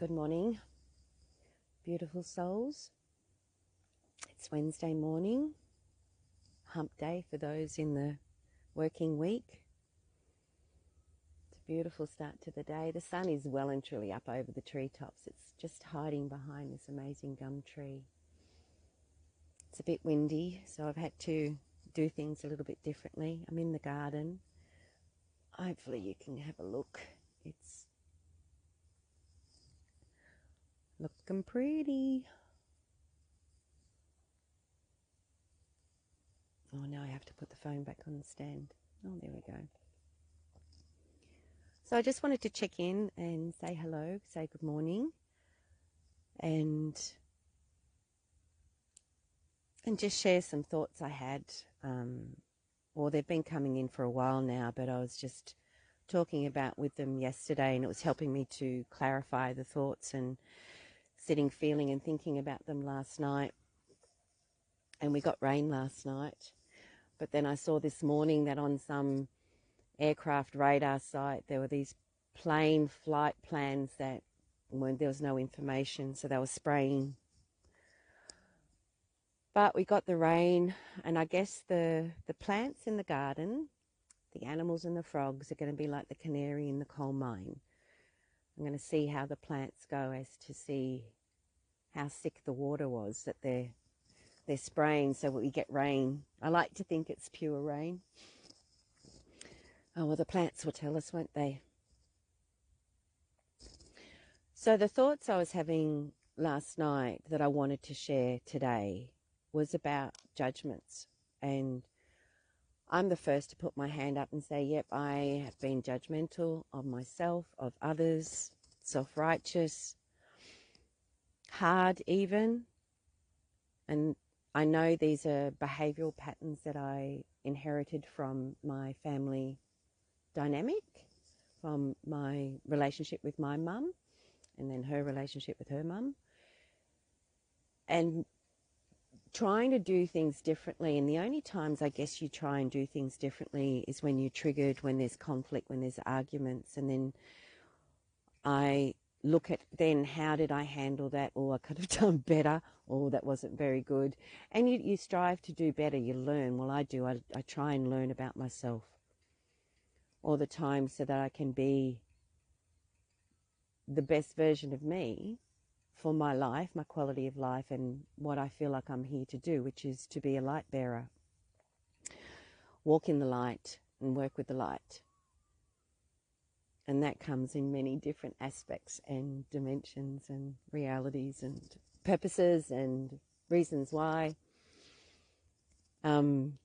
Good morning, beautiful souls. It's Wednesday morning, hump day for those in the working week. It's a beautiful start to the day. The sun is well and truly up over the treetops. It's just hiding behind this amazing gum tree. It's a bit windy, so I've had to do things a little bit differently. I'm in the garden. Hopefully you can have a look. It's looking pretty. Oh, now I have to put the phone back on the stand. Oh, there we go. So I just wanted to check in and say hello, say good morning, and just share some thoughts I had. They've been coming in for a while now, but I was just talking about with them yesterday, and it was helping me to clarify the thoughts and sitting, feeling and thinking about them last night. And we got rain last night, but then I saw this morning that on some aircraft radar site there were these plane flight plans that there was no information, so they were spraying. But we got the rain, and I guess the plants in the garden, the animals and the frogs, are going to be like the canary in the coal mine. I'm going to see how the plants go as to see how sick the water was that they're spraying so we get rain. I like to think it's pure rain. Oh, well, the plants will tell us, won't they? So the thoughts I was having last night that I wanted to share today was about judgments. And I'm the first to put my hand up and say, yep, I have been judgmental of myself, of others, self-righteous, hard even. And I know these are behavioural patterns that I inherited from my family dynamic, from my relationship with my mum, and then her relationship with her mum. And trying to do things differently, and the only times I guess you try and do things differently is when you're triggered, when there's conflict, when there's arguments, and then I look at then how did I handle that, or I could have done better, or that wasn't very good. And you strive to do better, you learn. Well, I do. I try and learn about myself all the time so that I can be the best version of me for my life, my quality of life, and what I feel like I'm here to do, which is to be a light bearer. Walk in the light and work with the light. And that comes in many different aspects and dimensions and realities and purposes and reasons why. And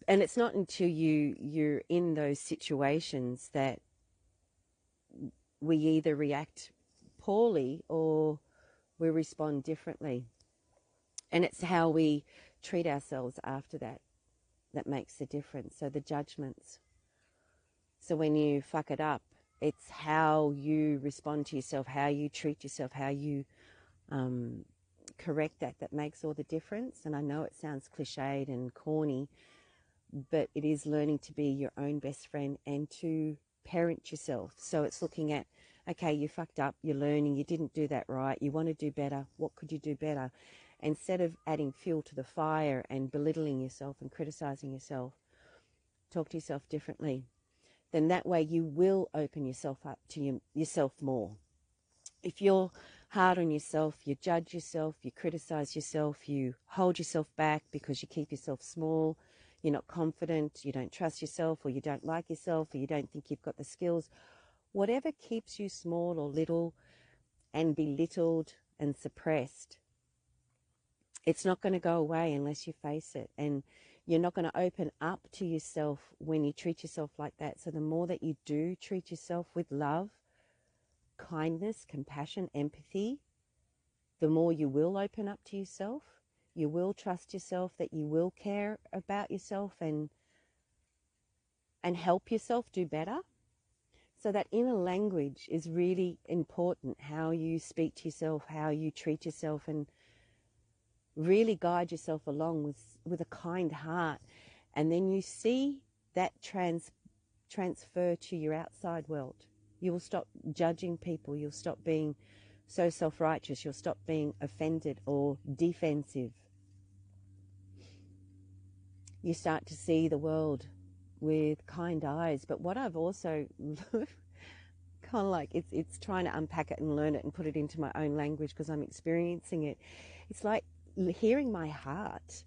it's not until you're in those situations that we either react poorly or we respond differently. And it's how we treat ourselves after that makes the difference. So the judgments. So when you fuck it up, it's how you respond to yourself, how you treat yourself, how you correct that makes all the difference. And I know it sounds cliched and corny, but it is learning to be your own best friend and to parent yourself. So it's looking at, okay, you fucked up, you're learning, you didn't do that right, you want to do better, what could you do better? Instead of adding fuel to the fire and belittling yourself and criticizing yourself, talk to yourself differently. Then that way you will open yourself up to yourself more. If you're hard on yourself, you judge yourself, you criticize yourself, you hold yourself back because you keep yourself small, you're not confident, you don't trust yourself, or you don't like yourself, or you don't think you've got the skills, whatever keeps you small or little and belittled and suppressed, it's not going to go away unless you face it. And you're not going to open up to yourself when you treat yourself like that. So the more that you do treat yourself with love, kindness, compassion, empathy, the more you will open up to yourself. You will trust yourself, that you will care about yourself and help yourself do better. So that inner language is really important, how you speak to yourself, how you treat yourself, and really guide yourself along with a kind heart. And then you see that transfer to your outside world. You will stop judging people. You'll stop being so self-righteous. You'll stop being offended or defensive. You start to see the world with kind eyes. But what I've also kind of like, it's trying to unpack it and learn it and put it into my own language because I'm experiencing it. It's like hearing my heart,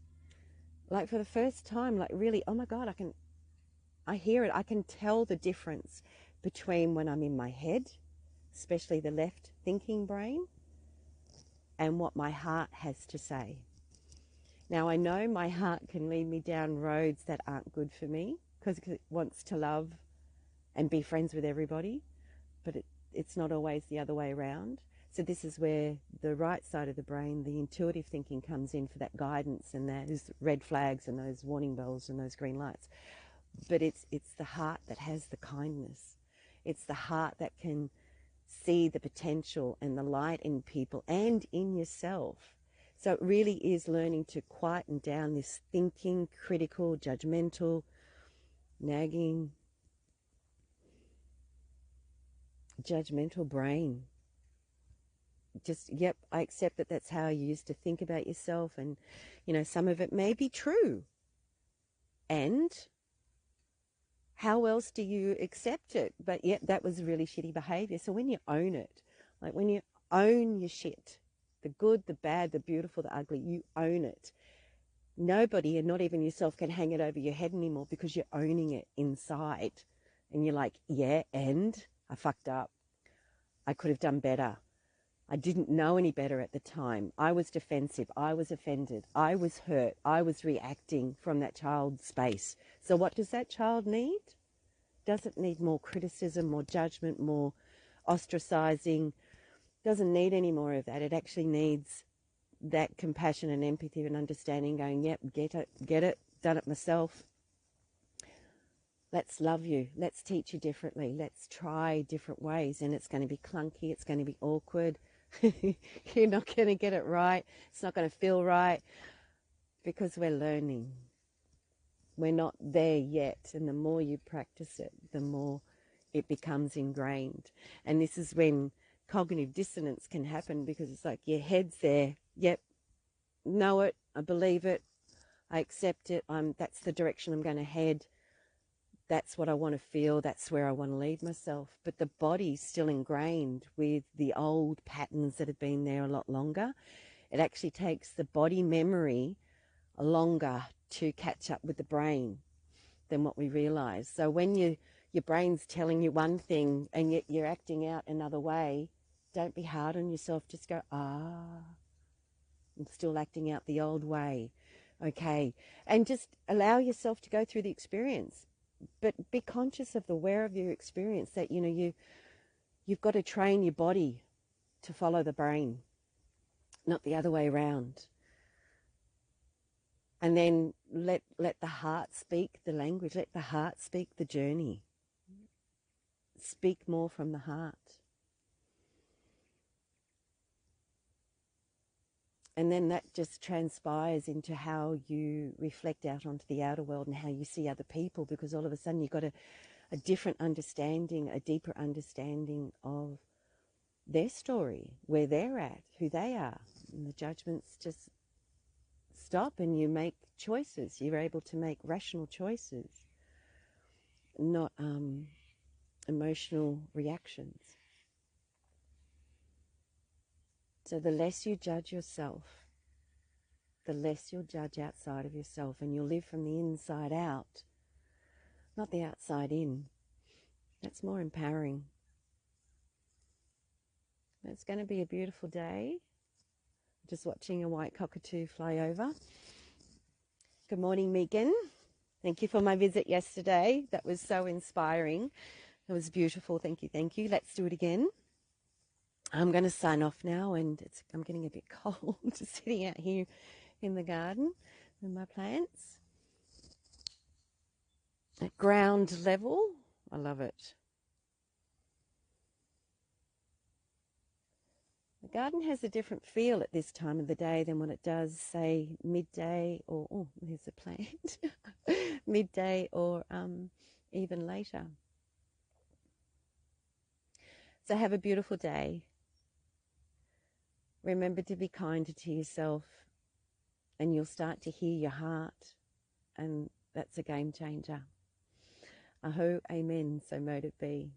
like for the first time, like really, oh my God, I hear it. I can tell the difference between when I'm in my head, especially the left thinking brain, and what my heart has to say. Now, I know my heart can lead me down roads that aren't good for me because it wants to love and be friends with everybody, but it's not always the other way around. So this is where the right side of the brain, the intuitive thinking, comes in for that guidance and those red flags and those warning bells and those green lights. But it's the heart that has the kindness. It's the heart that can see the potential and the light in people and in yourself. So it really is learning to quieten down this thinking, critical, judgmental, nagging, judgmental brain. Just, yep, I accept that that's how you used to think about yourself, and, you know, some of it may be true. And how else do you accept it? But yet that was really shitty behavior. So when you own it, like when you own your shit, the good, the bad, the beautiful, the ugly, you own it. Nobody, and not even yourself, can hang it over your head anymore because you're owning it inside. And you're like, yeah, and I fucked up. I could have done better. I didn't know any better at the time. I was defensive. I was offended. I was hurt. I was reacting from that child's space. So what does that child need? Doesn't need more criticism, more judgment, more ostracizing. Doesn't need any more of that. It actually needs that compassion and empathy and understanding, going, yep, get it, done it myself. Let's love you. Let's teach you differently. Let's try different ways. And it's going to be clunky. It's going to be awkward. You're not going to get it right. It's not going to feel right because we're learning. We're not there yet. And the more you practice it, the more it becomes ingrained. And this is when cognitive dissonance can happen, because it's like your head's there. Yep, know it. I believe it. I accept it. That's the direction I'm going to head. That's what I want to feel. That's where I want to lead myself. But the body's still ingrained with the old patterns that have been there a lot longer. It actually takes the body memory longer to catch up with the brain than what we realize. So when your brain's telling you one thing and yet you're acting out another way, don't be hard on yourself. Just go, I'm still acting out the old way. Okay. And just allow yourself to go through the experience. But be conscious of the aware of your experience, that, you know, you've got to train your body to follow the brain, not the other way around. And then let the heart speak the language. Let the heart speak the journey. Speak more from the heart. And then that just transpires into how you reflect out onto the outer world and how you see other people, because all of a sudden you've got a different understanding, a deeper understanding of their story, where they're at, who they are. And the judgments just stop and you make choices. You're able to make rational choices, not emotional reactions. So the less you judge yourself, the less you'll judge outside of yourself, and you'll live from the inside out, not the outside in. That's more empowering. It's going to be a beautiful day. Just watching a white cockatoo fly over. Good morning, Megan. Thank you for my visit yesterday. That was so inspiring. It was beautiful. Thank you, thank you. Let's do it again. I'm going to sign off now, and I'm getting a bit cold just sitting out here in the garden with my plants. At ground level, I love it. The garden has a different feel at this time of the day than what it does, say, midday or, oh, there's a plant, midday or even later. So have a beautiful day. Remember to be kinder to yourself, and you'll start to hear your heart, and that's a game changer. Aho, amen, so mote it be.